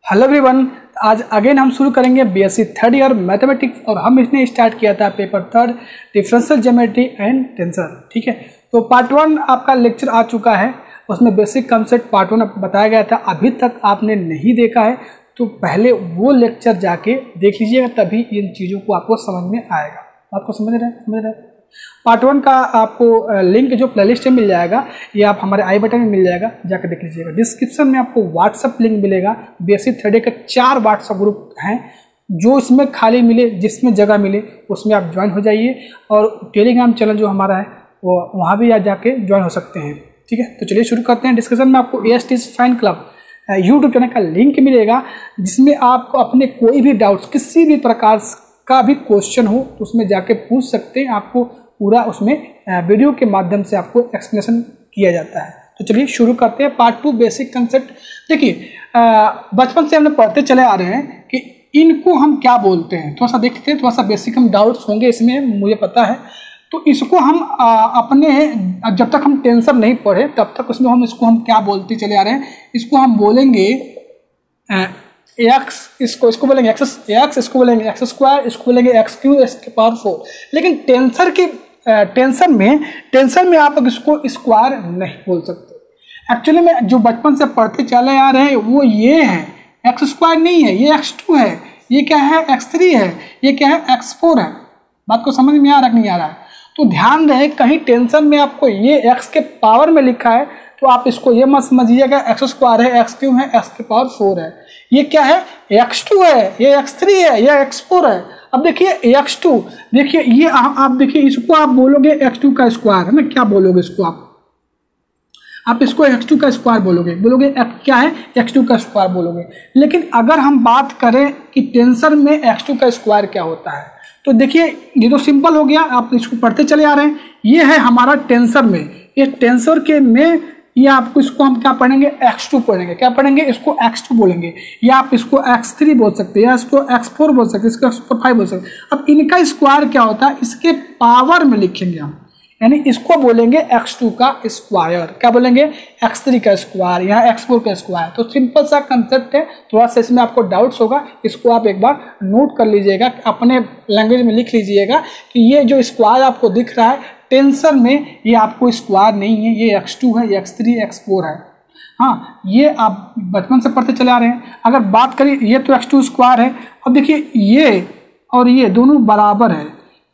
Hello everyone, आज again हम शुरू करेंगे बीएससी थर्ड ईयर मैथमेटिक्स और हम इसने स्टार्ट किया था paper third differential geometry and tensor. ठीक है, तो पार्ट वन आपका लेक्चर आ चुका है, उसमें बेसिक कंसेप्ट पार्ट वन बताया गया था। अभी तक आपने नहीं देखा है तो पहले वो लेक्चर जाके देख लीजिएगा, तभी इन चीज़ों को आपको समझ में आएगा। आपको समझ रहे हैं? पार्ट वन का आपको लिंक जो प्लेलिस्ट में मिल जाएगा, ये आप हमारे आई बटन में मिल जाएगा, जाकर देख लीजिएगा। डिस्क्रिप्शन में आपको व्हाट्सअप लिंक मिलेगा। बीएससी थर्ड ईयर के 4 व्हाट्सअप ग्रुप हैं, जो इसमें खाली मिले, जिसमें जगह मिले उसमें आप ज्वाइन हो जाइए। और टेलीग्राम चैनल जो हमारा है वो वहाँ भी जाके ज्वाइन हो सकते हैं। ठीक है, तो चलिए शुरू करते हैं। डिस्क्रिप्शन में आपको AST's fan club YouTube channel का लिंक मिलेगा, जिसमें आपको अपने कोई भी डाउट्स, किसी भी प्रकार का भी क्वेश्चन हो तो उसमें जाके पूछ सकते हैं। आपको पूरा उसमें वीडियो के माध्यम से आपको एक्सप्लेनेशन किया जाता है। तो चलिए शुरू करते हैं। Part two basic concept. देखिए, बचपन से हमने पढ़ते चले आ रहे हैं कि इनको हम क्या बोलते हैं। थोड़ा सा देखते हैं, थोड़ा सा बेसिक हम डाउट्स होंगे इसमें, मुझे पता है। तो इसको हम अपने जब तक हम टेंसर नहीं पढ़े तब तक उसमें हम इसको हम क्या बोलते चले आ रहे हैं। इसको हम बोलेंगे एक्स, इसको बोलेंगे एक्स, इसको बोलेंगे एक्स स्क्वायर, इसको बोलेंगे एक्स क्यू, इसके पावर 4। लेकिन टेंसर में आप इसको स्क्वायर नहीं बोल सकते। एक्चुअली में जो बचपन से पढ़ते चले आ रहे हैं वो ये है, एक्स स्क्वायर नहीं है, ये x2 है, ये क्या है x3 है, ये क्या है x4 है। बात को समझ में आ रहा है कि नहीं आ रहा है? तो ध्यान रहे, कहीं टेंशन में आपको ये x के पावर में लिखा है तो आप इसको ये मत समझिएगा एक्स स्क्वायर है, एक्स क्यू है, एक्स के पावर 4 है। ये क्या है? x2 है, ये x3 है, ये x4 है। अब देखिए x2, देखिए ये आप देखिए, इसको आप बोलोगे x2 का स्क्वायर है ना। क्या बोलोगे इसको? आप इसको x2 का स्क्वायर बोलोगे क्या है? x2 का स्क्वायर बोलोगे। लेकिन अगर हम बात करें कि टेंसर में x2 का स्क्वायर क्या होता है, तो देखिए ये तो सिंपल हो गया, आप इसको पढ़ते चले आ रहे हैं। ये है हमारा टेंसर में, ये टेंसर के में ये आपको, इसको हम क्या पढ़ेंगे? x2 पढ़ेंगे। क्या पढ़ेंगे? इसको x2 बोलेंगे, या आप इसको x3 बोल सकते हैं, या इसको x4 बोल सकते हैं, इसको x5 बोल सकते हैं। अब इनका स्क्वायर क्या होता है, इसके पावर में लिखेंगे हम, यानी इसको बोलेंगे x2 का स्क्वायर। क्या बोलेंगे? x3 का स्क्वायर, यहाँ x4 का स्क्वायर। तो सिंपल सा कंसेप्ट है, थोड़ा सा इसमें आपको डाउट्स होगा, इसको आप एक बार नोट कर लीजिएगा, अपने लैंग्वेज में लिख लीजिएगा कि ये जो स्क्वायर आपको दिख रहा है टेंसर में, ये आपको स्क्वायर नहीं है, ये x2 है, ये x3, x4 है। हाँ, ये आप बचपन से पढ़ते चले आ रहे हैं। अगर बात करें, ये तो x2 स्क्वायर है। अब देखिए ये और ये दोनों बराबर है,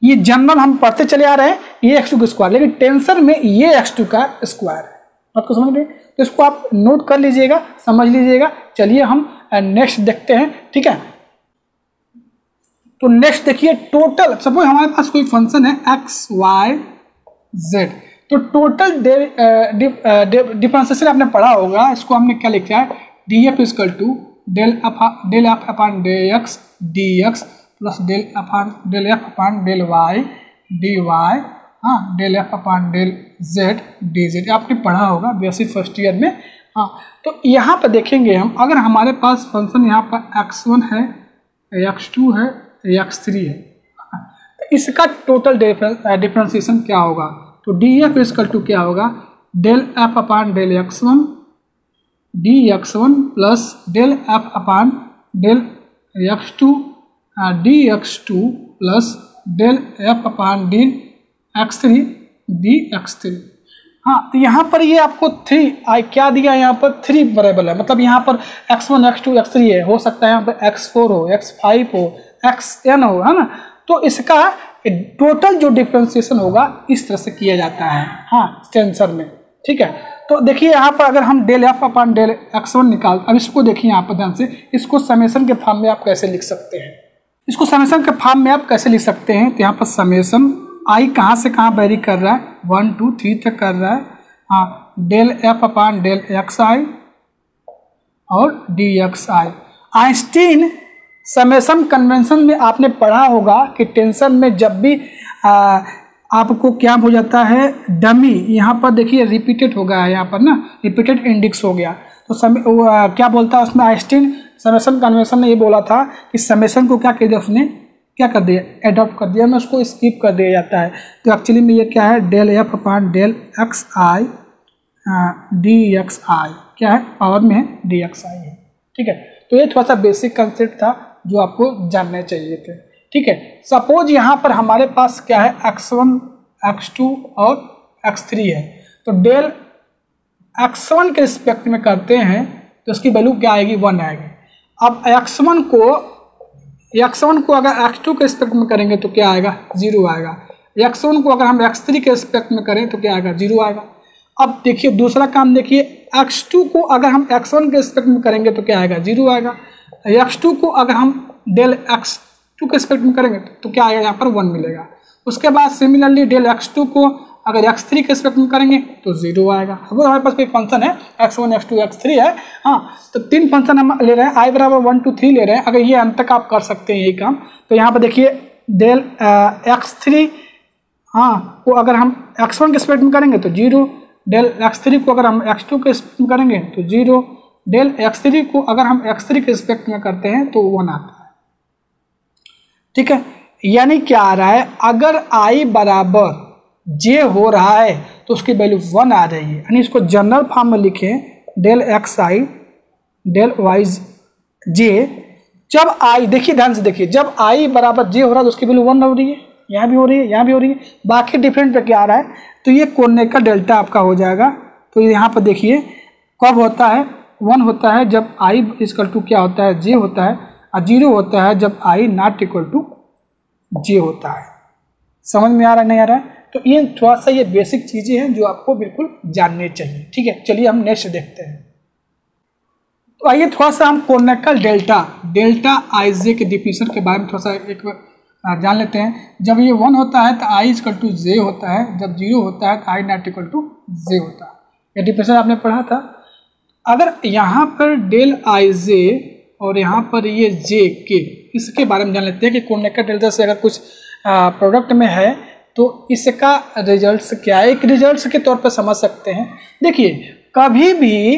ये जनरल हम पढ़ते चले आ रहे हैं, ये x2 का स्क्वायर, लेकिन टेंसर में ये x2 का स्क्वायर है। आपको समझ रहे? तो इसको आप नोट कर लीजिएगा, समझ लीजिएगा। चलिए हम नेक्स्ट देखते हैं। ठीक है, तो नेक्स्ट देखिए, टोटल, सपोज हमारे पास कोई फंक्शन है x y z, तो टोटल डिफरेंशिएशन आपने पढ़ा होगा। इसको हमने क्या लिखा है? df equal to del F upon del x dx plus del F upon del y dy, हाँ, del F upon del z dz। आपने पढ़ा होगा बीएससी फर्स्ट ईयर में। हाँ, तो यहाँ पर देखेंगे हम, अगर हमारे पास फंक्शन यहाँ पर x1 है, x2 है, x3 है, तो इसका टोटल डिफरेंशिएशन क्या होगा? तो df इक्वल टू क्या होगा? Del F upon del x1 dx1 plus del F upon del x2 dx2 plus del F upon del x3 dx3। हाँ, तो यहाँ पर ये आपको 3 क्या दिया? यहाँ पर 3 वेरिएबल है, मतलब यहाँ पर x1 x2 x3 है, हो सकता है यहाँ पर x4 हो, x5 हो, xn हो, है ना। तो इसका टोटल जो डिफरेंशिएशन होगा इस तरह से किया जाता है, हाँ, टेंसर में। ठीक है, तो देखिए यहाँ पर अगर हम del F upon del x1 निकाल, अब इसको देखिए यहाँ पर ध्यान से, इसको समेशन के फॉर्म में आप कैसे लिख सकते हैं? इसको समेशन के फॉर्म में आप कैसे लिख सकते हैं? तो यहाँ पर समेशन आई कहाँ से कहाँ वेरी कर रहा है? 1 2 3 तक कर रहा है। हाँ, del F upon del X I और D X I. Einstein summation convention में आपने पढ़ा होगा कि टेंशन में जब भी आपको क्या हो जाता है, डमी, यहाँ पर देखिए रिपीटेड हो गया है, यहाँ पर ना रिपीटेड इंडेक्स हो गया, तो क्या बोलता है उसमें आइंस्टीन समेशन कन्वेंशन ने ये बोला था कि समेशन को क्या कर दिया, उसने क्या कर दिया, एडॉप्ट कर दिया, में उसको स्किप कर दिया जाता है। तो एक्चुअली में ये क्या है? Del F upon del X I D X I, क्या है? पावर में है डी एक्स आई है। ठीक है, तो ये थोड़ा सा बेसिक कंसेप्ट था जो आपको जानने चाहिए थे। ठीक है, सपोज यहाँ पर हमारे पास क्या है, x1 x2 और x3 है, तो डेल x1 के रिस्पेक्ट में करते हैं तो उसकी वैल्यू क्या आएगी, 1 आएगी। अब x1 को अगर x2 के रिस्पेक्ट में करेंगे तो क्या आएगा, 0 आएगा। x1 को अगर हम x3 के रिस्पेक्ट में करें तो क्या आएगा, 0 आएगा। अब देखिए दूसरा काम देखिए, x2 को अगर हम x1 के रिस्पेक्ट में करेंगे तो क्या आएगा, 0 आएगा। x2 को अगर हम डेल x2 के रिस्पेक्ट में करेंगे तो क्या आएगा, यहाँ पर 1 मिलेगा। उसके बाद सिमिलरली डेल x2 को अगर x3 के रिस्पेक्ट में करेंगे तो 0 आएगा। अगर हमारे पास कोई फंक्शन है x1 x2 x3 है, हाँ, तो 3 फंक्शन हम ले रहे हैं, i बराबर 1 2 3 ले रहे हैं। अगर ये अंत तक आप कर सकते हैं यही काम, तो यहाँ पर देखिए डेल x3 हाँ को अगर हम x1 के रिस्पेक्ट में करेंगे तो 0, डेल x3 को अगर हम x2 के रिस्पेक्ट में करेंगे तो 0, डेल x3 को अगर हम x3 के रिस्पेक्ट में करते हैं तो 1 आता है। ठीक है, यानी क्या आ रहा है, अगर i बराबर j हो रहा है तो उसकी वैल्यू 1 आ रही है। यानी इसको जनरल फॉर्म में लिखें, डेल xi डेल yj, जब i, देखिए ध्यान से देखिए, जब i बराबर j हो रहा है तो उसकी वैल्यू 1 हो रही है, यहाँ भी हो रही है, यहाँ भी हो रही है। बाकी डिफरेंट पे क्या आ रहा है, तो ये कोने का डेल्टा आपका हो जाएगा। तो यहाँ पर देखिए कब होता है, 1 होता है जब i इक्वल टू क्या होता है, j होता है, और 0 होता है जब i not equal to j होता है। समझ में आ रहा है, नहीं आ रहा है? तो ये थोड़ा सा ये बेसिक चीज़ें हैं जो आपको बिल्कुल जाननी चाहिए। ठीक है, चलिए हम नेक्स्ट देखते हैं। तो आइए थोड़ा सा हम कोनिकल डेल्टा आईजे के डिफिनेशन के बारे में थोड़ा सा एक जान लेते हैं। जब ये 1 होता है तो i इक्वल टू j होता है, जब 0 होता है तो i not equal to j होता है। ये डिफिनेशन आपने पढ़ा था। अगर यहाँ पर डेल आई जे और यहाँ पर ये जे के, इसके बारे में जान लेते हैं कि कोनिकल डेल्टा से अगर कुछ प्रोडक्ट में है तो इसका रिजल्ट्स क्या है। एक रिजल्ट्स के तौर पर समझ सकते हैं। देखिए कभी भी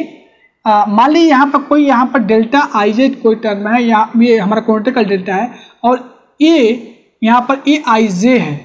मान लीजिए यहाँ पर डेल्टा आई जे कोई टर्म है, यहाँ ये हमारा कोनिकल डेल्टा है और ए यहाँ पर ए आई जे है,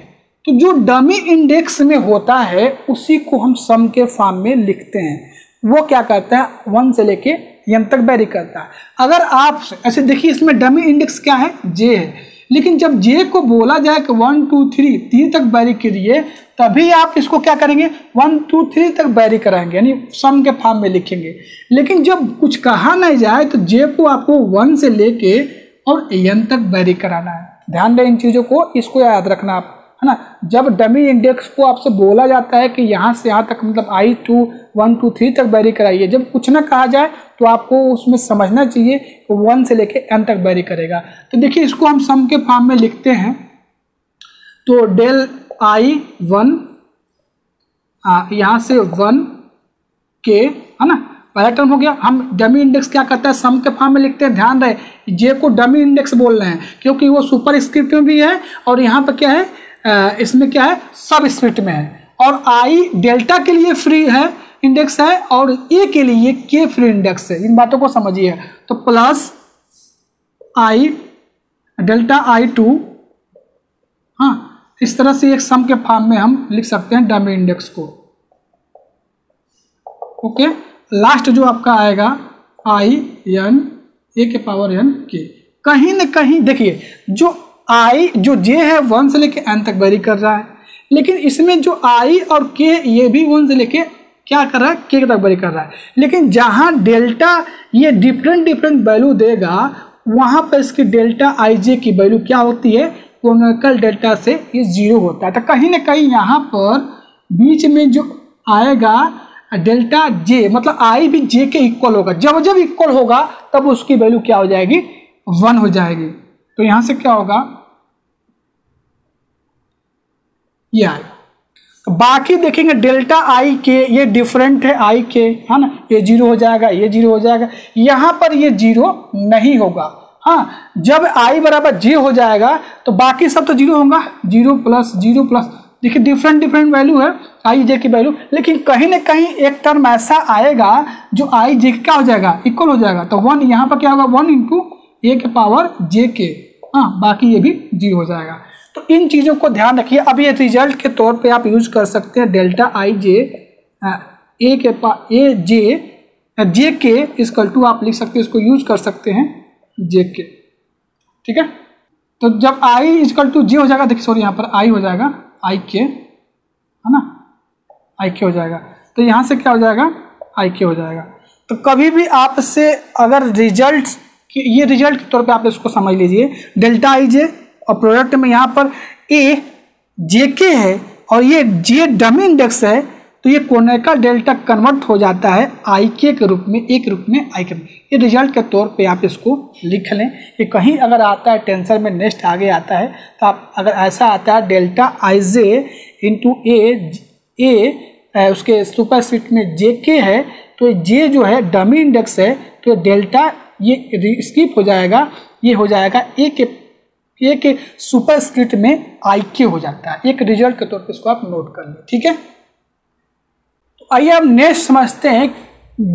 तो जो डमी इंडेक्स में होता है उसी को हम सम के फॉर्म में लिखते हैं। वो क्या करता है, 1 से लेके n तक वेरी करता है। अगर आप ऐसे देखिए, इसमें डमी इंडेक्स क्या है, j है, लेकिन जब j को बोला जाए कि 1 2 3 तक वेरी करिए, तभी आप इसको क्या करेंगे, 1 2 3 तक वेरी कराएंगे, यानी सम के फॉर्म में लिखेंगे। लेकिन जब कुछ कहा नहीं जाए तो j को आपको 1 से लेके और n तक वेरी कराना है। ध्यान दें इन चीज़ों को, इसको याद रखना आप, है ना। जब डमी इंडेक्स को आपसे बोला जाता है कि यहाँ से यहाँ तक मतलब i 2 1 2 3 तक वेरी कराइए, जब कुछ ना कहा जाए तो आपको उसमें समझना चाहिए कि 1 से लेके n तक वेरी करेगा। तो देखिए इसको हम सम के फॉर्म में लिखते हैं। तो डेल i 1 यहाँ से 1 के, है ना, पहला टर्म हो गया। हम डमी इंडेक्स क्या करता है, सम के फॉर्म में लिखते हैं। ध्यान रहे जे को डमी इंडेक्स बोल रहे हैं क्योंकि वो सुपर स्क्रिप्ट में भी है और यहाँ पर क्या है, इसमें क्या है, सब स्क्रिप्ट में है। और आई डेल्टा के लिए फ्री है इंडेक्स है और ए के लिए के फ्री इंडेक्स है। इन बातों को समझिए। तो प्लस आई डेल्टा आई 2, हाँ, इस तरह से एक सम के फॉर्म में हम लिख सकते हैं डमी इंडेक्स को। ओके, लास्ट जो आपका आएगा आई एन ए के पावर एन के। कहीं न कहीं देखिए जो जे है 1 से लेके n तक वेरी कर रहा है, लेकिन इसमें जो i और k ये भी 1 से लेके क्या कर रहा है, k तक वेरी कर रहा है। लेकिन जहां डेल्टा ये डिफरेंट वैल्यू देगा वहां पर इसकी डेल्टा आई जे की वैल्यू क्या होती है, कोनिकल डेल्टा से ये 0 होता है। तो कहीं ना कहीं यहाँ पर बीच में जो आएगा डेल्टा जे, मतलब आई भी जे के इक्वल होगा। जब इक्वल होगा तब उसकी वैल्यू क्या हो जाएगी, 1 हो जाएगी। तो यहां से क्या होगा, ये आएगा। तो बाकी देखेंगे डेल्टा आई के ये डिफरेंट है आई के, है ना, ये 0 हो जाएगा, ये 0 हो जाएगा। यहाँ पर ये 0 नहीं होगा। हाँ, जब आई बराबर जे हो जाएगा तो बाकी सब तो 0 होगा, 0 प्लस 0 प्लस, देखिए डिफरेंट वैल्यू है आई जे की वैल्यू। लेकिन कहीं ना कहीं एक टर्म ऐसा आएगा जो आई जे क्या हो जाएगा, इक्वल हो जाएगा। तो 1 यहाँ पर क्या होगा, 1 इंटू ए के पावर जे के, हाँ, बाकी ये भी 0 हो जाएगा। तो इन चीज़ों को ध्यान रखिए। अब ये रिजल्ट के तौर पे आप यूज कर सकते हैं डेल्टा आई जे ए जे के इक्वल टू आप लिख सकते हैं, इसको यूज कर सकते हैं। जे के, ठीक है। तो जब i इक्वल टू जे हो जाएगा, देखिए सॉरी यहाँ पर i हो जाएगा आई के, है ना, आई के हो जाएगा। तो यहाँ से क्या हो जाएगा, आई के हो जाएगा। तो कभी भी आपसे अगर रिजल्ट, ये रिजल्ट के तौर पे आप इसको समझ लीजिए, डेल्टा आई जे और प्रोडक्ट में यहाँ पर ए जे के है और ये जे डमी इंडेक्स है, तो ये कोनिकल डेल्टा कन्वर्ट हो जाता है आई के रूप में, एक रूप में आई के। ये रिजल्ट के तौर पे आप इसको लिख लें कि कहीं अगर आता है टेंसर में नेक्स्ट आगे आता है, तो आप अगर ऐसा आता है डेल्टा आई जे इंटू ए उसके सुपरस्क्रिप्ट में जे के है, तो जे जो है डमी इंडेक्स है, तो डेल्टा ये स्किप हो जाएगा, ये हो जाएगा ए के सुपरस्क्रिप्ट में आई के हो जाता है। एक रिजल्ट के तौर पे इसको आप नोट कर लें, ठीक है। तो आइए अब नेक्स्ट समझते हैं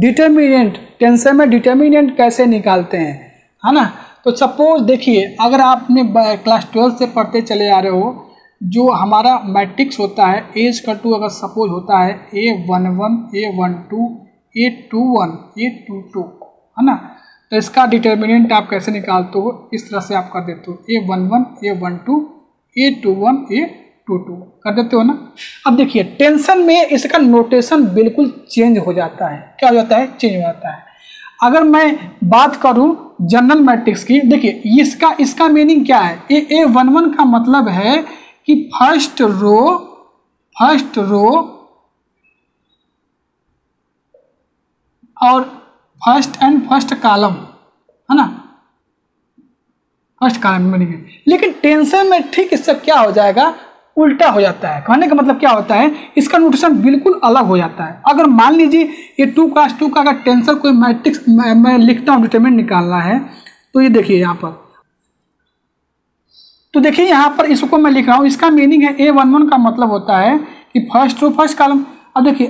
डिटर्मिनेंट, टेंसर में डिटर्मिनेंट कैसे निकालते हैं, है ना। तो सपोज देखिए, अगर आपने क्लास 12 से पढ़ते चले आ रहे हो, जो हमारा मैट्रिक्स होता है A=, अगर सपोज होता है A11, A12, A21, A22, है ना, तो इसका डिटर्मिनेंट आप कैसे निकालते हो, इस तरह से आप कर देते हो A11, A12, A21, A22 कर देते हो ना। अब देखिए टेंशन में इसका नोटेशन बिल्कुल चेंज हो जाता है, क्या हो जाता है, चेंज हो जाता है। अगर मैं बात करूं जनरल मैट्रिक्स की, देखिए इसका मीनिंग क्या है, A11 का मतलब है कि फर्स्ट रो और फर्स्ट कॉलम, है ना, फर्स्ट कॉलम में। लेकिन टेंसर में ठीक इससे क्या हो जाएगा, उल्टा हो जाता है। कहने का मतलब क्या होता है, इसका नोटेशन बिल्कुल अलग हो जाता है। अगर मान लीजिए ये 2 क्लास 2 का अगर टेंसर कोई मैट्रिक्स मैं लिखता हूँ, डिटरमिनेंट निकालना है, तो ये देखिए यहाँ पर, तो देखिए यहाँ पर इसको मैं लिख रहा हूँ, इसका मीनिंग है A11 का मतलब होता है कि फर्स्ट रो फर्स्ट कॉलम। अब देखिए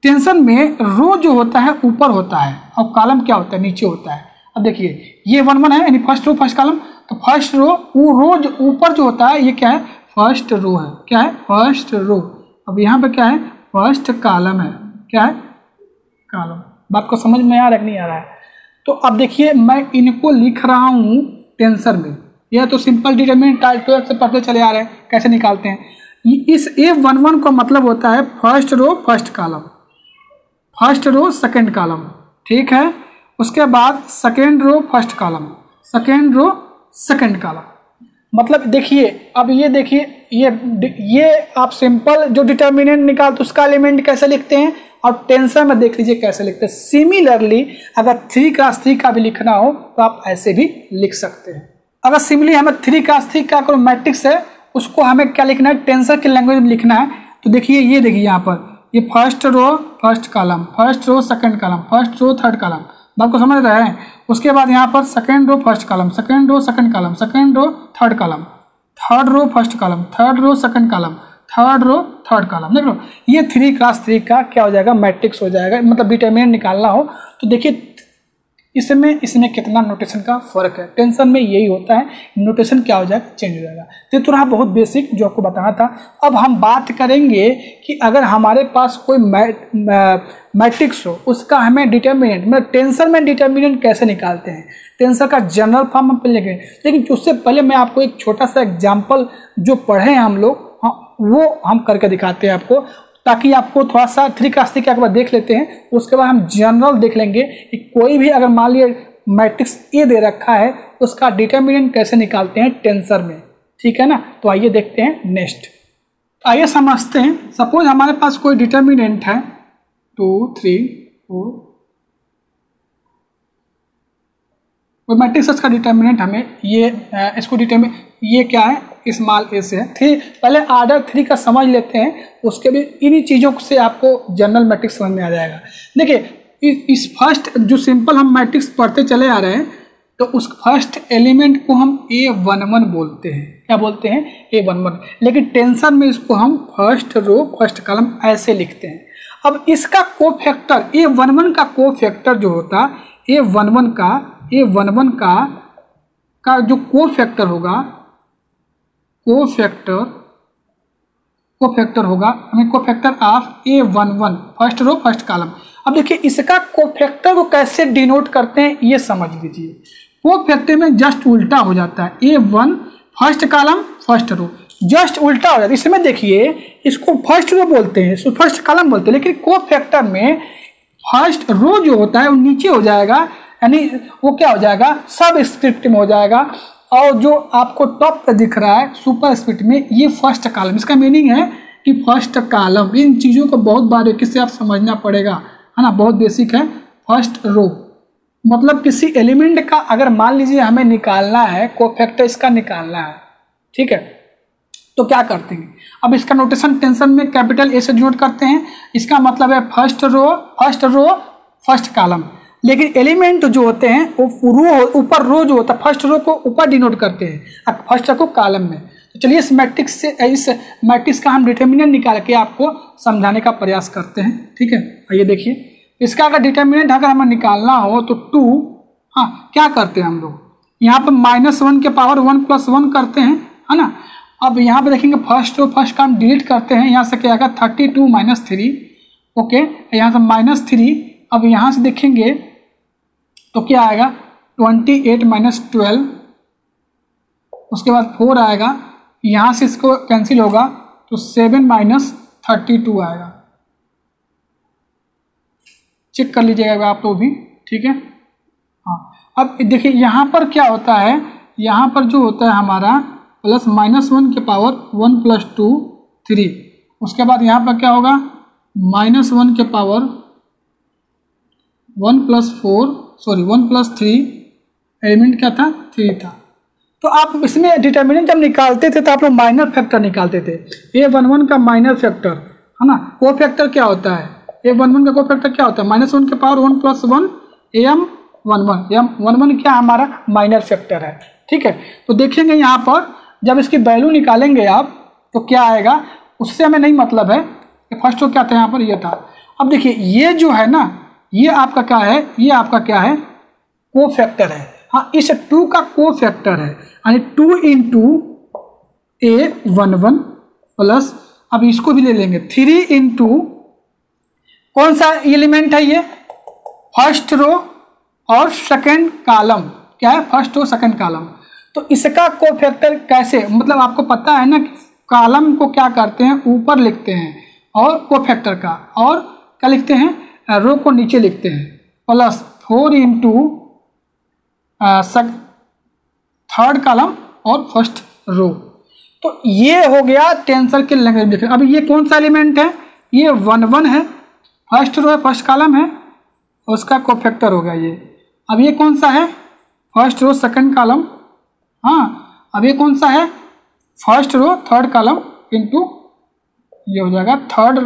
टेंशन में रो जो होता है ऊपर होता है और कॉलम क्या होता है, नीचे होता है। अब देखिए ये 1 1 है, यानी फर्स्ट रो फर्स्ट कॉलम, तो फर्स्ट रो, वो रो जो ऊपर जो होता है ये क्या है, फर्स्ट रो है, क्या है, फर्स्ट रो। अब यहाँ पे क्या है, फर्स्ट कॉलम है, क्या है, कॉलम। बात को समझ में आ रहा है कि नहीं आ रहा है। तो अब देखिए मैं इनको लिख रहा हूँ टेंसर में, यह तो सिंपल डिटरमिनेंट टाइप 12 से पढ़ते चले आ रहे हैं, कैसे निकालते हैं। इस A11 का मतलब होता है first row first column, first row second column, ठीक है। उसके बाद second row first column, second row second column. मतलब देखिए, अब ये देखिए, ये आप सिंपल जो डिटर्मिनेंट निकालते उसका एलिमेंट कैसे लिखते हैं, और टेंसर में देख लीजिए कैसे लिखते हैं। सिमिलरली अगर 3x3 का भी लिखना हो तो आप ऐसे भी लिख सकते हैं। अगर सिमिलरली हमें 3x3 का कोई मैट्रिक्स है, उसको हमें क्या लिखना है, टेंसर की लैंग्वेज में लिखना है। तो देखिए ये देखिए यहाँ पर, ये first row first column, first row second column, first row third column, बात को समझ रहे हैं। उसके बाद यहाँ पर second row first column, second row second column, second row third column, third row first column, third row second column, third row third column. देख लो ये 3x3 का क्या हो जाएगा, मैट्रिक्स हो जाएगा। मतलब डिटरमिनेंट निकालना हो तो देखिए इसमें कितना नोटेशन का फर्क है। टेंशन में यही होता है, नोटेशन क्या हो जाएगा, चेंज हो जाएगा। तो थोड़ा बहुत बेसिक जो आपको बताना था। अब हम बात करेंगे कि अगर हमारे पास कोई मैट्रिक्स हो, उसका हमें डिटरमिनेंट, मतलब टेंसर में डिटरमिनेंट कैसे निकालते हैं, टेंसर का जनरल फॉर्म हम पहले लेंगे। लेकिन उससे पहले मैं आपको एक छोटा सा एग्जाम्पल जो पढ़े हैं हम लोग, वो हम करके दिखाते हैं आपको, ताकि आपको थोड़ा सा 3x3 के बार देख लेते हैं। उसके बाद हम जनरल देख लेंगे कि कोई भी अगर मान लिया मैट्रिक्स ए दे रखा है, उसका डिटरमिनेंट कैसे निकालते हैं टेंसर में, ठीक है ना। तो आइए देखते हैं नेक्स्ट। आइए समझते हैं। सपोज हमारे पास कोई डिटरमिनेंट है 2 3 4, कोई मैट्रिक्स का डिटरमिनेंट हमें इसको ये क्या है, स्मॉल ए से है। पहले आर्डर 3 का समझ लेते हैं, उसके भी इन्हीं चीज़ों से आपको जनरल मैट्रिक्स समझ में आ जाएगा। देखिए इस फर्स्ट जो सिंपल हम मैट्रिक्स पढ़ते चले आ रहे हैं, तो उस फर्स्ट एलिमेंट को हम A11 बोलते हैं। क्या बोलते हैं, A11। लेकिन टेंसर में इसको हम फर्स्ट रो फर्स्ट कॉलम ऐसे लिखते हैं। अब इसका कोफैक्टर A11 का कोफैक्टर जो होता A11 का जो कोफैक्टर होगा, कोफैक्टर होगा हमें cofactor of A11 first row first column. अब देखिए इसका कोफैक्टर को कैसे डिनोट करते हैं ये समझ लीजिए। कोफैक्टर में जस्ट उल्टा हो जाता है। A1 first column first row just उल्टा हो जाता है। इसमें देखिए इसको फर्स्ट रो बोलते हैं, फर्स्ट कॉलम बोलते हैं, लेकिन कोफैक्टर में फर्स्ट रो जो होता है वो नीचे हो जाएगा, यानी वो क्या हो जाएगा, सब स्क्रिप्ट में हो जाएगा। और जो आपको टॉप पे दिख रहा है सुपर स्क्रिप्ट में, ये फर्स्ट कॉलम, इसका मीनिंग है कि फर्स्ट कॉलम। इन चीज़ों को बहुत बारीकी से आप समझना पड़ेगा, है ना, बहुत बेसिक है। फर्स्ट रो मतलब किसी एलिमेंट का अगर मान लीजिए हमें निकालना है, कोफैक्टर इसका निकालना है, ठीक है, तो क्या करते हैं, अब इसका नोटेशन टेंशन में कैपिटल ए से डिनोट करते हैं। इसका मतलब है फर्स्ट रो फर्स्ट कॉलम। लेकिन एलिमेंट जो होते हैं वो रो ऊपर, रो जो होता है फर्स्ट रो को ऊपर डिनोट करते हैं, अब फर्स्ट को कॉलम में। तो चलिए इस मैट्रिक्स का हम डिटर्मिनेंट निकाल के आपको समझाने का प्रयास करते हैं, ठीक है। आइए देखिए, इसका अगर डिटर्मिनेंट अगर हमें निकालना हो तो 2, हाँ क्या करते हैं हम लोग, यहाँ पर -1 के पावर 1 + 1 करते हैं, है ना। अब यहाँ पे देखेंगे फर्स्ट रो फर्स्ट का हम डिलीट करते हैं, यहाँ से क्या आएगा 32 - 3, ओके, यहाँ से -3। अब यहाँ से देखेंगे तो क्या आएगा 28 - 12, उसके बाद 4 आएगा, यहाँ से इसको कैंसिल होगा तो 7 - 32 आएगा। चेक कर लीजिएगा आप लोग भी, ठीक है। हाँ, अब देखिए यहाँ पर क्या होता है, यहाँ पर जो होता है हमारा +-1 के पावर 1 + 2 3, उसके बाद यहाँ पर क्या होगा -1 के पावर 1 + 3, एलिमेंट क्या था 3 था। तो आप इसमें डिटर्मिनेंट जब निकालते थे तो आप लोग माइनर फैक्टर निकालते थे। A11 का माइनर फैक्टर, है ना, कोफैक्टर क्या होता है, A11 का कोफैक्टर क्या होता है -1 के पावर 1 + 1 AM11। AM11 क्या हमारा माइनर फैक्टर है, ठीक है। तो देखेंगे यहाँ पर जब इसकी वैल्यू निकालेंगे आप तो क्या आएगा, उससे हमें नहीं मतलब है। फर्स्ट तो क्या था यहाँ पर, ये था। अब देखिए ये जो है ना, ये आपका क्या है, ये आपका क्या है, कोफैक्टर है। हाँ, इस 2 का कोफैक्टर है, यानी 2 × A11 प्लस, अब इसको भी ले लेंगे 3 × कौन सा एलिमेंट है, ये फर्स्ट रो और सेकंड कॉलम, क्या है, फर्स्ट रो सेकंड कॉलम। तो इसका कोफैक्टर कैसे, मतलब आपको पता है ना कि कॉलम को क्या करते हैं ऊपर लिखते हैं, और कोफैक्टर का, और क्या लिखते हैं, रो को नीचे लिखते हैं, प्लस 4 × थर्ड कॉलम और फर्स्ट रो। तो ये हो गया टेंसर के लैंग्वेज में। अब ये कौन सा एलिमेंट है, ये 1 है, फर्स्ट रो है फर्स्ट कॉलम है, उसका कोफैक्टर हो गया ये। अब ये कौन सा है, फर्स्ट रो सेकंड कॉलम, हाँ, अब ये कौन सा है, first row third column into ये हो जाएगा थर्ड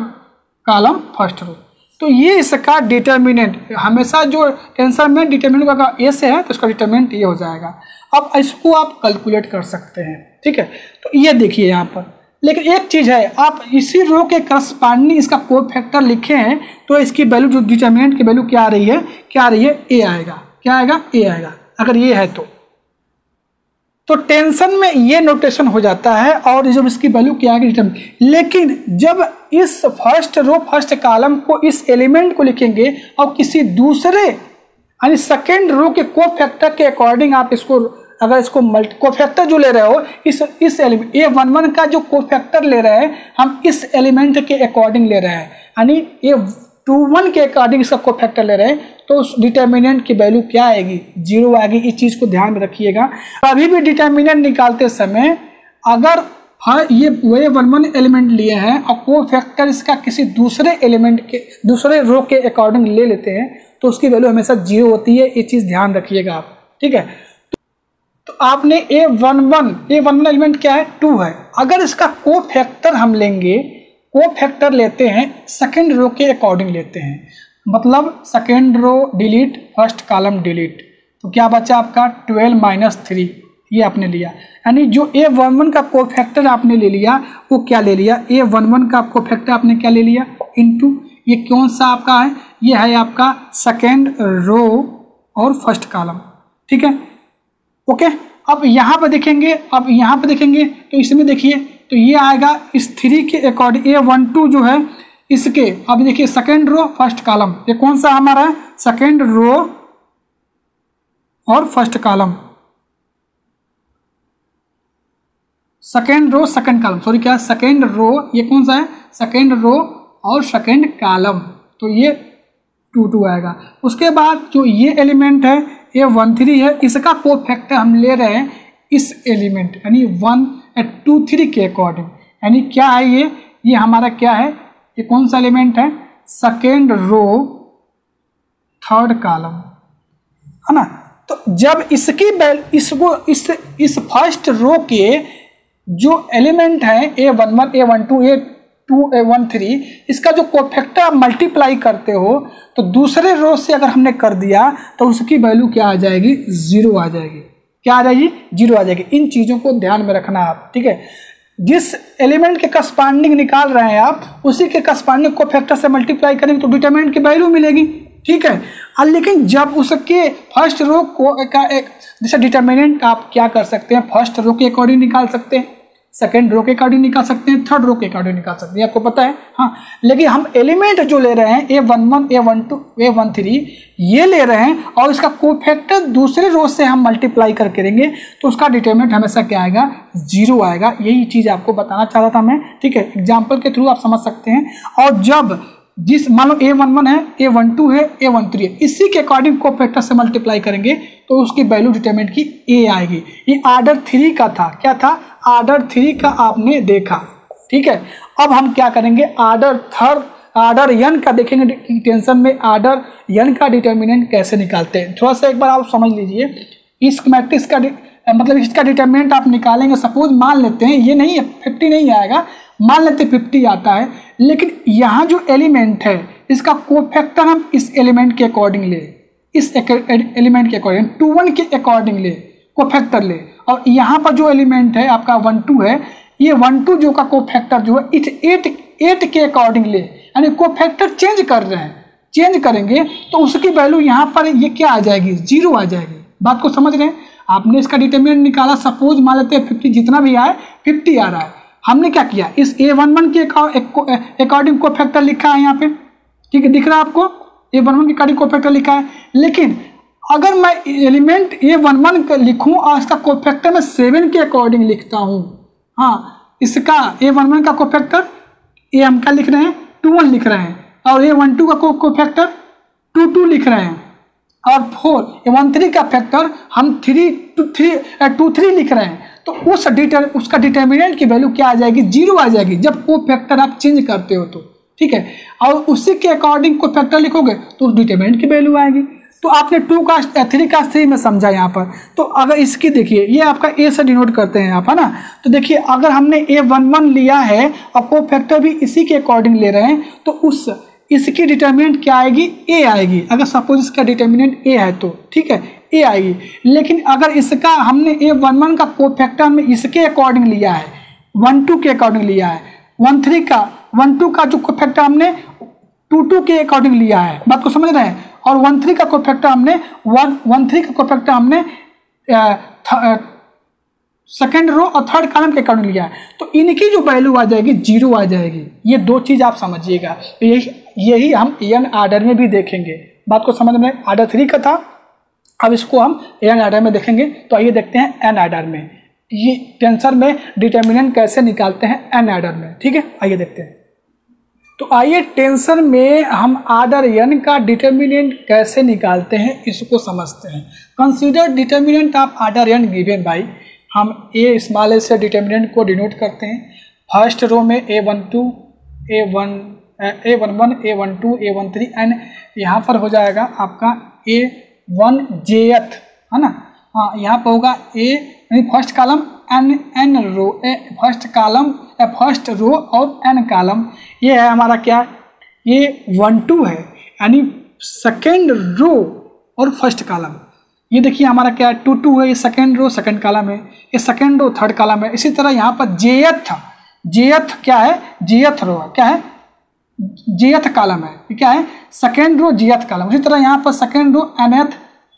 कॉलम फर्स्ट रो। तो ये इसका डिटर्मिनेंट, हमेशा जो टेंसर में डिटर्मिनेंट का ए से है तो इसका डिटर्मिनेंट ये हो जाएगा। अब इसको आप कैलकुलेट कर सकते हैं, ठीक है। तो ये देखिए यहाँ पर, लेकिन एक चीज़ है, आप इसी रो के करस्पॉन्डिंग इसका कोफैक्टर लिखे हैं तो इसकी वैल्यू जो डिटर्मिनेंट की वैल्यू क्या आ रही है, ए आएगा, क्या आएगा, ए आएगा, अगर ये है तो टेंशन में ये नोटेशन हो जाता है, और जब इसकी वैल्यू क्या आएगी डिटर्मिनेंट। लेकिन जब इस फर्स्ट रो फर्स्ट कॉलम को, इस एलिमेंट को लिखेंगे और किसी दूसरे यानी सेकेंड रो के कोफैक्टर के अकॉर्डिंग आप इसको, अगर इसको कोफैक्टर जो ले रहे हो, इस एलिमेंट A11 का जो कोफैक्टर ले रहे हैं हम इस एलिमेंट के अकॉर्डिंग ले रहे हैं, यानी A21 के अकॉर्डिंग इसका कोफैक्टर ले रहे हैं, तो उस डिटर्मिनेंट की वैल्यू क्या आएगी, 0 आएगी। इस चीज़ को ध्यान में रखिएगा। कभी भी डिटर्मिनेंट निकालते समय अगर ये A11 एलिमेंट लिए हैं और कोफैक्टर इसका किसी दूसरे एलिमेंट के, दूसरे रो के अकॉर्डिंग ले लेते हैं तो उसकी वैल्यू हमेशा 0 होती है। ये चीज़ ध्यान रखिएगा आप, ठीक है। तो आपने A11 एलिमेंट क्या है, 2 है। अगर इसका कोफैक्टर हम लेंगे, कोफैक्टर लेते हैं सेकंड रो के अकॉर्डिंग लेते हैं, मतलब second row delete first column delete, तो क्या बचा आपका 12 - 3, ये आपने लिया। यानी जो A11 का कोफैक्टर आपने ले लिया वो क्या ले लिया, A11 का कोफैक्टर आपने क्या ले लिया इनटू ये कौन सा आपका है, ये है आपका सेकंड रो और फर्स्ट कॉलम, ठीक है, ओके। अब यहाँ पे देखेंगे, तो इसमें देखिए तो ये आएगा इस 3 के अकॉर्डिंग, A12 जो है इसके, अब देखिए सेकंड रो फर्स्ट कॉलम, ये कौन सा हमारा है, सेकंड रो और first column, second row second column, sorry क्या सेकेंड रो, ये कौन सा है सेकेंड रो और सेकेंड कॉलम, तो ये 2 2 आएगा। उसके बाद जो ये एलिमेंट है A13 है, इसका कोफैक्टर हम ले रहे हैं इस एलिमेंट यानी 1 2 3 के अकॉर्डिंग, यानी क्या है ये हमारा क्या है, ये कौन सा एलिमेंट है सेकेंड रो थर्ड कॉलम, है ना। तो जब इसकी इसको इस फर्स्ट रो के जो एलिमेंट है A11 A12 A2 A13, इसका जो कोफैक्टर आप मल्टीप्लाई करते हो तो दूसरे रो से अगर हमने कर दिया तो उसकी वैल्यू क्या आ जाएगी 0 आ जाएगी, क्या आ जाएगी 0 आ जाएगी। इन चीज़ों को ध्यान में रखना आप, ठीक है। जिस एलिमेंट के करस्पॉन्डिंग निकाल रहे हैं आप उसी के करस्पॉन्डिंग कोफैक्टर से मल्टीप्लाई करेंगे तो डिटरमिनेंट की वैल्यू मिलेगी, ठीक है। लेकिन जब उसके फर्स्ट रो को जैसे डिटरमिनेंट आप क्या कर सकते हैं, फर्स्ट रो के अकॉर्डिंग निकाल सकते हैं, सेकेंड रो के अकॉर्डिंग निकाल सकते हैं, थर्ड रो के अकॉर्डिंग निकाल सकते हैं, आपको पता है। हाँ, लेकिन हम एलिमेंट जो ले रहे हैं A11 A12 A13 ये ले रहे हैं और इसका कोफैक्टर दूसरे रो से हम मल्टीप्लाई करके देंगे तो उसका डिटरमिनेंट हमेशा क्या आएगा 0 आएगा। यही चीज़ आपको बताना चाह रहा था मैं, ठीक है। एग्जाम्पल के थ्रू आप समझ सकते हैं। और जब जिस मान लो A11 है A12 है A13 है, इसी के अकॉर्डिंग कोफैक्टर से मल्टीप्लाई करेंगे तो उसकी वैल्यू डिटरमिनेंट की A आएगी। ये आर्डर 3 का था, क्या था आर्डर 3 का आपने देखा, ठीक है। अब हम क्या करेंगे आर्डर n का देखेंगे कि टेंशन में आर्डर n का डिटरमिनेंट कैसे निकालते हैं। थोड़ा सा एक बार आप समझ लीजिए, इस मैट्रिक्स का मतलब इसका डिटरमिनेंट आप निकालेंगे। सपोज मान लेते हैं ये नहीं है 50 नहीं आएगा, मान लेते 50 आता है, लेकिन यहाँ जो एलिमेंट है इसका कोफैक्टर हम इस एलिमेंट के अकॉर्डिंग ले, इस एलिमेंट के अकॉर्डिंग 2 1 के अकॉर्डिंग ले कोफैक्टर ले। और यहाँ पर जो एलिमेंट है आपका 1 2 है, ये 1 2 जो का कोफैक्टर जो है 8 के अकॉर्डिंग ले, यानी कोफैक्टर चेंज कर रहे हैं, चेंज करेंगे तो उसकी वैल्यू यहाँ पर ये क्या आ जाएगी 0 आ जाएगी। बात को समझ रहे हैं। आपने इसका डिटरमिनेंट निकाला, सपोज मान लेते हैं 50 जितना भी आए 50 आ रहा है, हमने क्या किया इस A11 के अकॉर्डिंग कोफैक्टर लिखा है यहाँ पे, ठीक है दिख रहा है आपको A11 के अकॉर्डिंग कोफैक्टर लिखा है। लेकिन अगर मैं एलिमेंट A11 लिखूं और इसका कोफैक्टर मैं 7 के अकॉर्डिंग लिखता हूं, हाँ इसका A11 का कोफैक्टर ए हम क्या लिख रहे हैं 2 1 लिख रहे हैं, और A12 का कोफैक्टर 2 2 लिख रहे हैं, और 4 A13 का फैक्टर हम 2 3 लिख रहे हैं, तो उसका डिटरमिनेंट की वैल्यू क्या आ जाएगी 0 आ जाएगी जब कोफैक्टर आप चेंज करते हो तो, ठीक है। और उसी के अकॉर्डिंग कोफैक्टर लिखोगे तो डिटरमिनेंट की वैल्यू आएगी। तो आपने 2 का 3 का 3 में समझा यहाँ पर। तो अगर इसकी देखिए ये आपका ए से डिनोट करते हैं आप, है ना। तो देखिए अगर हमने A11 लिया है और कोफैक्टर भी इसी के अकॉर्डिंग ले रहे हैं तो इसकी डिटरमिनेंट क्या आएगी ए आएगी। अगर सपोज इसका डिटरमिनेंट ए है तो ठीक है ए आएगी। लेकिन अगर इसका हमने A11 का कोफैक्टर हमने इसके अकॉर्डिंग लिया है 1 2 के अकॉर्डिंग लिया है, 1 2 का जो कोफैक्टर हमने 2 2 के अकॉर्डिंग लिया है, बात को समझ रहे हैं। और 1 3 का कोफैक्टर हमने 1 3 का कोफैक्टर हमने सेकेंड रो और थर्ड कॉलम के अकॉर्डिंग लिया है, तो इनकी जो वैल्यू आ जाएगी 0 आ जाएगी। ये 2 चीज़ आप समझिएगा। तो यही हम एन आर्डर में भी देखेंगे। बात को समझ में, आर्डर 3 का था, अब इसको हम एन आर्डर में देखेंगे। तो आइए देखते हैं एन आर्डर में ये टेंसर में डिटरमिनेंट कैसे निकालते हैं एन आर्डर में, ठीक है। आइए देखते हैं। तो आइए टेंसर में हम आर्डर n का डिटरमिनेंट कैसे निकालते हैं इसको समझते हैं। Consider determinant of order n given by, हम ए स्मॉल ए से डिटरमिनेंट को डिनोट करते हैं। फर्स्ट रो में A12 A11 A12 A13 and यहाँ पर हो जाएगा आपका A1 jth, है ना। हाँ यहाँ पर होगा A यानी फर्स्ट कॉलम n रो, फर्स्ट कॉलम फर्स्ट रो और n कॉलम। ये है हमारा क्या, ये 1 2 है यानी सेकेंड रो और फर्स्ट कॉलम। ये देखिए हमारा क्या है 2 2 है, ये सेकेंड रो सेकेंड कॉलम है, ये सेकेंड रो थर्ड कॉलम है। इसी तरह यहाँ पर jth क्या है, jth रो क्या है, jth कॉलम है, ये क्या है सेकेंड रो jth कॉलम। उसी तरह यहाँ पर सेकेंड रो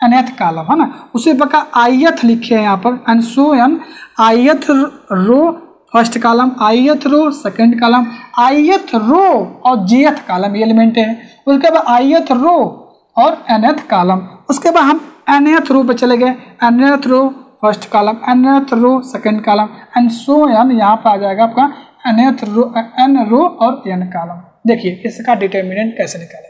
nth कॉलम, है ना। उसी प्रकार ith लिखे हैं यहाँ पर and so n, ith row first column, ith row second column, ith row और jth कॉलम ये एलिमेंट है। उसके बाद ith रो और nth कॉलम, उसके बाद हम nth रो पे चले गए, nth row first column, nth row second column and so on. यहाँ पर आ जाएगा आपका nth रो, n रो और n कॉलम। देखिए इसका डिटर्मिनेंट कैसे निकालेंगे।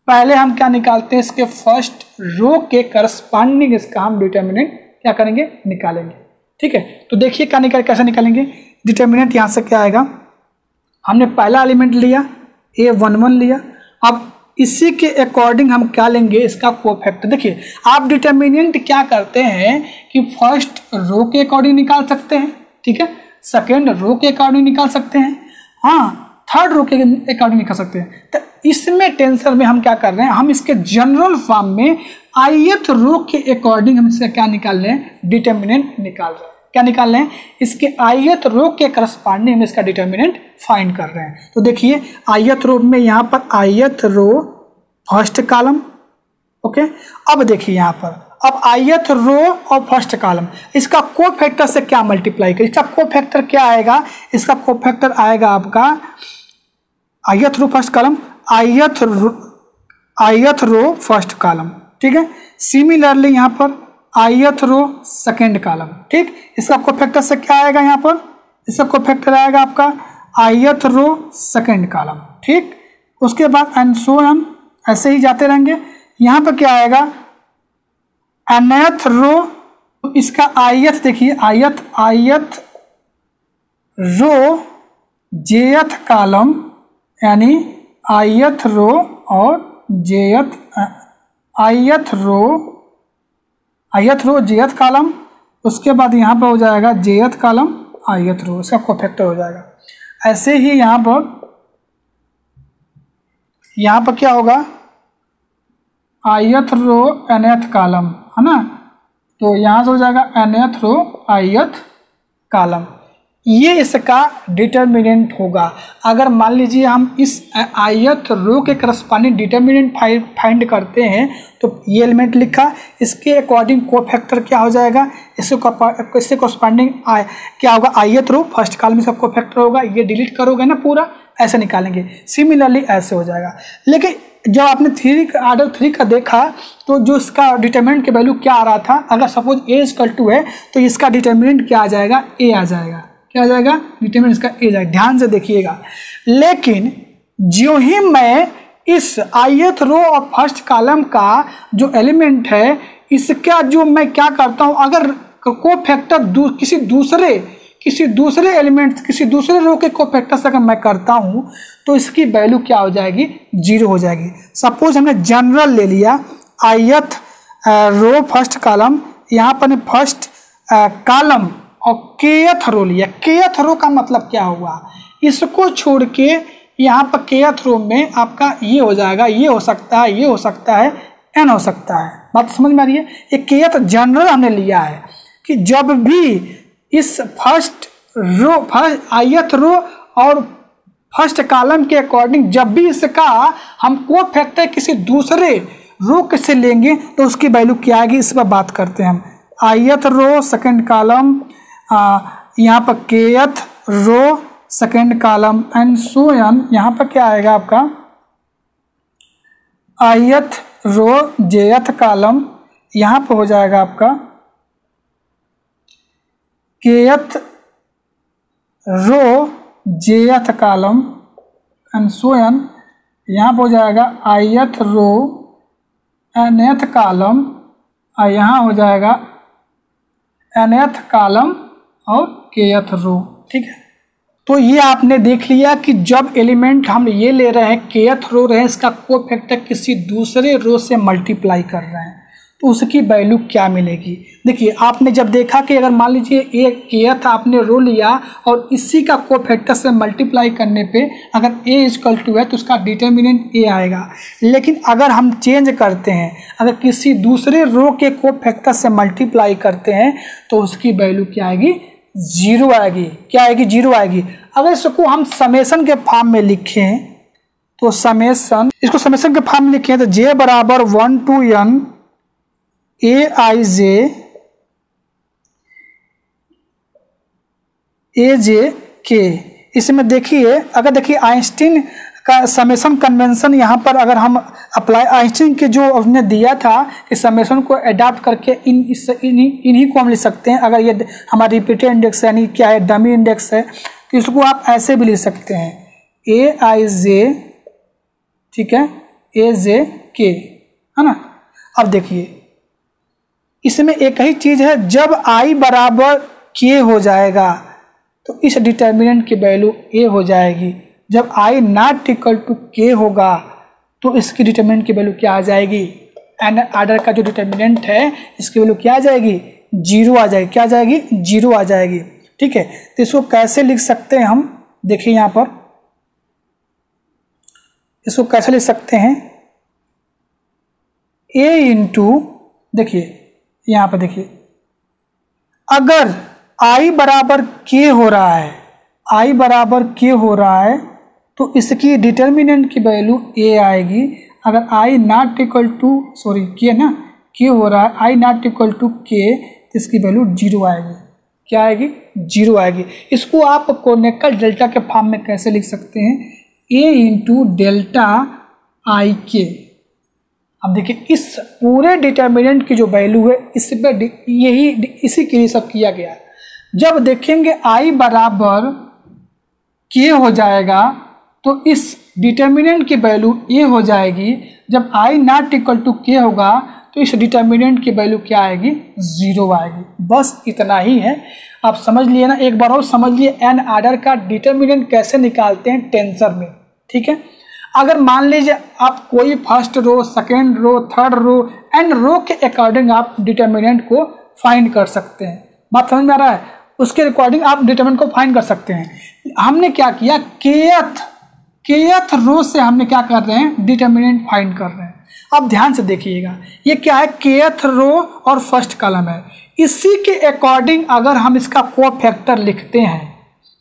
पहले हम क्या निकालते हैं, इसके फर्स्ट रो के करस्पॉन्डिंग इसका हम डिटर्मिनेंट क्या करेंगे, निकालेंगे। ठीक है, तो देखिए क्या कैसे निकालेंगे डिटर्मिनेंट। यहाँ से क्या आएगा, हमने पहला एलिमेंट लिया A11 लिया, अब इसी के अकॉर्डिंग हम क्या लेंगे, इसका कोफैक्टर। देखिए आप डिटर्मिनेंट क्या करते हैं कि फर्स्ट रो के अकॉर्डिंग निकाल सकते हैं, ठीक है, सेकेंड रो के अकॉर्डिंग निकाल सकते हैं, हाँ थर्ड रो के अकॉर्डिंग निकाल सकते हैं। तो इसमें टेंसर में हम क्या कर रहे हैं, हम इसके जनरल फॉर्म में ith रो के अकॉर्डिंग हम इसका क्या निकाल रहे हैं, डिटर्मिनेंट निकाल रहे हैं। क्या निकाल रहे हैं, इसके ith रो के करस्पॉन्डिंग हम इसका डिटर्मिनेंट फाइंड कर रहे हैं। तो देखिए ith रो में यहाँ पर ith row first column, okay. अब देखिए यहाँ पर अब ith रो और फर्स्ट कॉलम, इसका कोफैक्टर से क्या मल्टीप्लाई करें, इसका कोफैक्टर क्या आएगा, इसका कोफैक्टर आएगा आपका ith row first column, ith row first column, ठीक है। सिमिलरली यहाँ पर ith रो सेकेंड कॉलम, ठीक। इसका कोफैक्टर से क्या आएगा, यहाँ पर इसका कोफैक्टर आएगा आपका ith रो सेकेंड कॉलम, ठीक। उसके बाद एंड सो ऑन, ऐसे ही जाते रहेंगे। यहाँ पर क्या आएगा nth रो, इसका ith देखिए ith रो jth कॉलम, यानी ith रो और ith रो jth कॉलम, उसके बाद यहाँ पर हो जाएगा jth कॉलम ith रो, इसका कोफैक्टर हो जाएगा। ऐसे ही यहाँ पर क्या होगा, ith रो nth कॉलम, है ना, तो यहाँ से हो जाएगा nth रो ith कॉलम, ये इसका डिटर्मिनेंट होगा। अगर मान लीजिए हम इस ith रो के करस्पॉन्डिंग डिटर्मिनेंट फाइंड करते हैं, तो ये एलिमेंट लिखा, इसके अकॉर्डिंग कोफैक्टर क्या हो जाएगा, इससे करस्पॉन्डिंग क्या होगा, ith रो फर्स्ट कॉलम इसका कोफैक्टर होगा। ये डिलीट करोगे ना पूरा, ऐसे निकालेंगे। सिमिलरली ऐसे हो जाएगा। लेकिन जब आपने ऑर्डर 3 का देखा, तो जो इसका डिटर्मिनेंट के वैल्यू क्या आ रहा था, अगर सपोज A=2 है तो इसका डिटर्मिनेंट क्या आ जाएगा, A आ जाएगा। क्या आ जाएगा, डिटर्मिनेंट इसका A जाएगा। ध्यान से देखिएगा। लेकिन जो ही मैं इस ith रो और फर्स्ट कॉलम का जो एलिमेंट है, इसका जो मैं क्या करता हूँ, अगर कोफैक्टर किसी दूसरे एलिमेंट, किसी दूसरे रो के कोफैक्टर से अगर मैं करता हूँ, तो इसकी वैल्यू क्या हो जाएगी, 0 हो जाएगी। सपोज हमने जनरल ले लिया ith रो फर्स्ट कॉलम, यहाँ पर फर्स्ट कॉलम और kth रो लिया। kth रो का मतलब क्या हुआ, इसको छोड़ के यहाँ पर kth रो में आपका ये हो जाएगा, ये हो सकता है, ये हो सकता है, n हो सकता है। बात समझ में आ रही है। ये kth जनरल हमने लिया है कि जब भी इस ith रो और फर्स्ट कॉलम के अकॉर्डिंग जब भी इसका हम कोफैक्टर किसी दूसरे रो से लेंगे, तो उसकी वैल्यू क्या आएगी, इस पर बात करते हैं हम। ith रो सेकंड कॉलम, यहाँ पर kth row second column and so on. यहाँ पर क्या आएगा आपका ith रो jth कॉलम, यहाँ पर हो जाएगा आपका kth row jth column and so on. यहाँ पर हो जाएगा ith रो nth कॉलम, और यहाँ हो जाएगा nth कॉलम और kth रो, ठीक है। तो ये आपने देख लिया कि जब एलिमेंट हम ये ले रहे हैं, kth रो रहे हैं, इसका कोफैक्टर किसी दूसरे रो से मल्टीप्लाई कर रहे हैं, तो उसकी वैल्यू क्या मिलेगी। देखिए आपने जब देखा कि अगर मान लीजिए एक kth आपने रो लिया और इसी का कोफैक्टर से मल्टीप्लाई करने पे अगर A=2 है तो उसका डिटर्मिनेंट A आएगा। लेकिन अगर हम चेंज करते हैं, अगर किसी दूसरे रो के कोफैक्टर से मल्टीप्लाई करते हैं, तो उसकी वैल्यू क्या आएगी, 0 आएगी। क्या आएगी, 0 आएगी। अगर इसको हम समेशन के फॉर्म में लिखें, तो इसको समेशन के फॉर्म में लिखें तो J बराबर 1 to n Aj k। इसमें देखिए, अगर देखिए आइंस्टीन का समेशन कन्वेंशन यहाँ पर अगर हम अप्लाई आइंस्टीन के जो उसने दिया था कि समेशन को अडाप्ट करके इन्हीं को हम लिख सकते हैं। अगर ये हमारा रिपीटेड इंडेक्स यानी क्या है डमी इंडेक्स है तो इसको आप ऐसे भी लिख सकते हैं ए आई जे, ठीक है, ए जे के, है ना। अब देखिए इसमें एक ही चीज़ है, जब आई बराबर के हो जाएगा तो इस डिटर्मिनेंट की वैल्यू ए हो जाएगी। जब आई नॉट इक्वल टू के होगा तो इसकी डिटर्मिनेंट की वैल्यू क्या आ जाएगी, एन आर्डर का जो डिटर्मिनेंट है इसकी वैल्यू क्या आ जाएगी, 0 आ जाएगी। क्या आ जाएगी, 0 आ जाएगी। ठीक है, तो इसको कैसे लिख सकते हैं हम, देखिए यहाँ पर इसको कैसे लिख सकते हैं, ए इंटू, देखिए यहाँ पर देखिए अगर आई बराबर के हो रहा है, आई बराबर के हो रहा है तो इसकी डिटर्मिनेंट की वैल्यू ए आएगी। अगर आई नॉट इक्वल टू सॉरी के ना के हो रहा है, आई नॉट इक्वल टू के तो इसकी वैल्यू 0 आएगी। क्या आएगी, 0 आएगी। इसको आप कोनेकल डेल्टा के फॉर्म में कैसे लिख सकते हैं, ए इंटू डेल्टा आई के। अब देखिए इस पूरे डिटर्मिनेंट की जो वैल्यू है इस पर यही इसी के लिए सब किया गया। जब देखेंगे आई बराबर के हो जाएगा तो इस डिटर्मिनेंट की वैल्यू ए हो जाएगी। जब आई नॉट इक्वल टू के होगा तो इस डिटर्मिनेंट की वैल्यू क्या आएगी, 0 आएगी। बस इतना ही है, आप समझ लिए ना। एक बार और समझ लिए एन आर्डर का डिटर्मिनेंट कैसे निकालते हैं टेंसर में। ठीक है, अगर मान लीजिए आप कोई first row, second row, third row, N row के अकॉर्डिंग आप डिटर्मिनेंट को फाइंड कर सकते हैं। बात समझ में आ रहा है, उसके अकॉर्डिंग आप डिटर्मिनेंट को फाइंड कर सकते हैं। हमने क्या किया, केथ रो से हमने क्या कर रहे हैं, डिटर्मिनेंट फाइंड कर रहे हैं। अब ध्यान से देखिएगा, ये क्या है, केथ रो और फर्स्ट कॉलम है। इसी के अकॉर्डिंग अगर हम इसका कोफैक्टर लिखते हैं,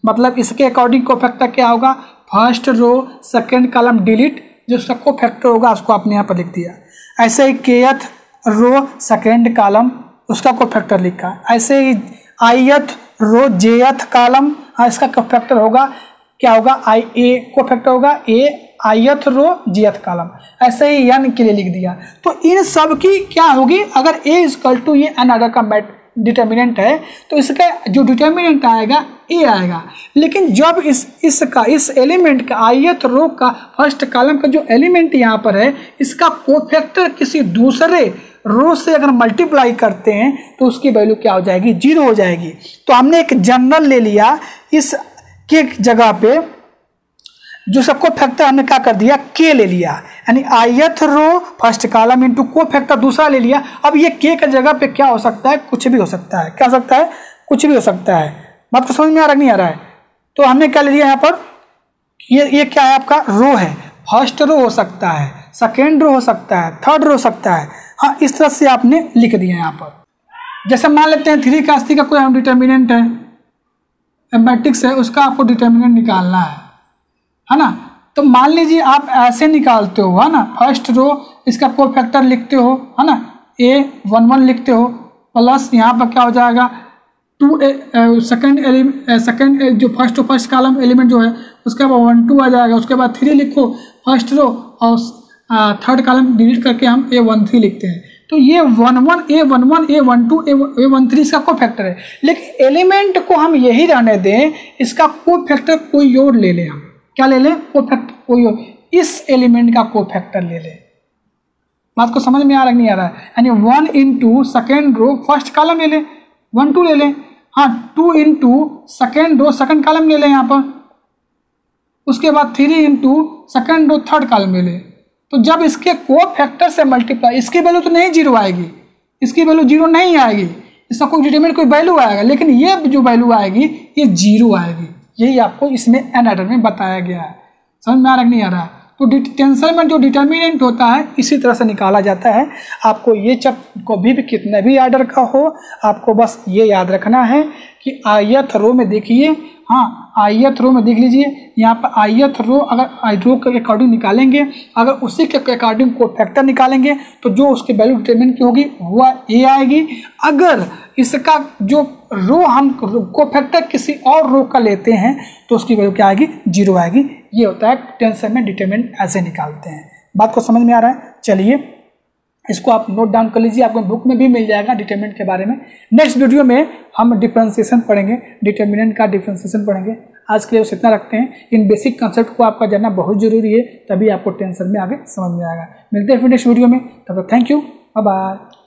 मतलब इसके अकॉर्डिंग कोफैक्टर क्या होगा, first row second column delete, जो उसका कोफैक्टर होगा उसको आपने यहाँ पर लिख दिया। ऐसे ही केथ रो सेकेंड कॉलम उसका कोफैक्टर लिखा। ऐसे ही आईथ रो जेथ कॉलम, हाँ इसका कोफैक्टर होगा क्या होगा, आई ए कोफैक्टर होगा ए आईथ रो जेथ कॉलम। ऐसे ही एन के लिए लिख दिया। तो इन सब की क्या होगी, अगर ए इक्वल टू ये एन आर्डर का डिटर्मिनेंट है तो इसका जो डिटर्मिनेंट आएगा ए आएगा। लेकिन जब इस एलिमेंट का आईथ रो का फर्स्ट कॉलम का जो एलिमेंट यहाँ पर है इसका कोफैक्टर किसी दूसरे रो से अगर मल्टीप्लाई करते हैं तो उसकी वैल्यू क्या हो जाएगी, 0 हो जाएगी। तो हमने एक जनरल ले लिया, इस के जगह पे जो सबको फैक्टर हमने क्या कर दिया, के ले लिया, यानी आईथ रो फर्स्ट कॉलम इंटू को फैक्टर दूसरा ले लिया। अब ये के का जगह पे क्या हो सकता है, कुछ भी हो सकता है। क्या हो सकता है, कुछ भी हो सकता है। बात को समझ में आ रहा नहीं आ रहा है। तो हमने क्या ले लिया यहाँ पर, ये क्या है आपका रो है, फर्स्ट रो हो सकता है, सेकेंड रो हो सकता है, थर्ड रो हो सकता है। हाँ इस तरह से आपने लिख दिया यहाँ पर। जैसे मान लेते हैं 3 का का कोई हम डिटर्मिनेंट है, मैट्रिक्स है, उसका आपको डिटर्मिनेंट निकालना है ना। तो मान लीजिए आप ऐसे निकालते हो, है ना, फर्स्ट रो इसका कोफैक्टर लिखते हो, है ना, A11 लिखते हो, प्लस यहाँ पर क्या हो जाएगा 2 सेकेंड जो फर्स्ट कॉलम एलिमेंट जो है उसके बाद 1 2 आ जाएगा। उसके बाद 3 लिखो फर्स्ट रो और थर्ड कॉलम डिलीट करके हम A13 लिखते हैं। तो ये 11 A11 A12 A13 इसका कोफैक्टर है। लेकिन एलिमेंट को हम यही रहने दें, इसका कोफैक्टर कोई और ले लें। हम क्या ले लें, कोफैक्टर कोई और, इस एलिमेंट का कोफैक्टर ले लें। बात को समझ में आ रहा नहीं आ रहा है, यानी 1 into second row first column ले लें, 1 2 ले लें, हाँ 2 into second row second column ले लें यहाँ पर। उसके बाद 3 into second row third column ले लें। तो जब इसके कोफैक्टर से मल्टीप्लाई, इसकी वैल्यू तो नहीं 0 आएगी, इसकी वैल्यू 0 नहीं आएगी, इसका कोई डिटरमिनेंट कोई वैल्यू आएगा, लेकिन ये जो वैल्यू आएगी ये 0 आएगी। यही आपको इसमें एन आर्डर में बताया गया है। समझ में आ रहा नहीं आ रहा है। तो टेंसर में जो डिटर्मिनेंट होता है इसी तरह से निकाला जाता है। आपको ये जब कभी भी कितने भी आर्डर का हो, आपको बस ये याद रखना है कि ith रो में देखिए, हाँ ith रो में देख लीजिए, यहाँ पर ith रो अगर रो के अकॉर्डिंग निकालेंगे, अगर उसी के अकॉर्डिंग कोफैक्टर निकालेंगे तो जो उसकी वैल्यू डिटरमिनेंट की होगी वह ए आएगी। अगर इसका जो रो हम कोफैक्टर किसी और रो का लेते हैं तो उसकी वैल्यू क्या आएगी, 0 आएगी। ये होता है टेंसर में डिटरमिनेंट ऐसे निकालते हैं। बात को समझ में आ रहा है? चलिए इसको आप नोट डाउन कर लीजिए, आपको बुक में भी मिल जाएगा डिटरमिनेंट के बारे में। नेक्स्ट वीडियो में हम डिफरेंशिएशन पढ़ेंगे, डिटरमिनेंट का डिफरेंशिएशन पढ़ेंगे। आज के लिए बस इतना रखते हैं। इन बेसिक कंसेप्ट को आपका जानना बहुत जरूरी है, तभी आपको टेंसर में आगे समझ में आएगा। मिलते हैं फिर नेक्स्ट वीडियो में, तब तक थैंक यू, बाय बाय।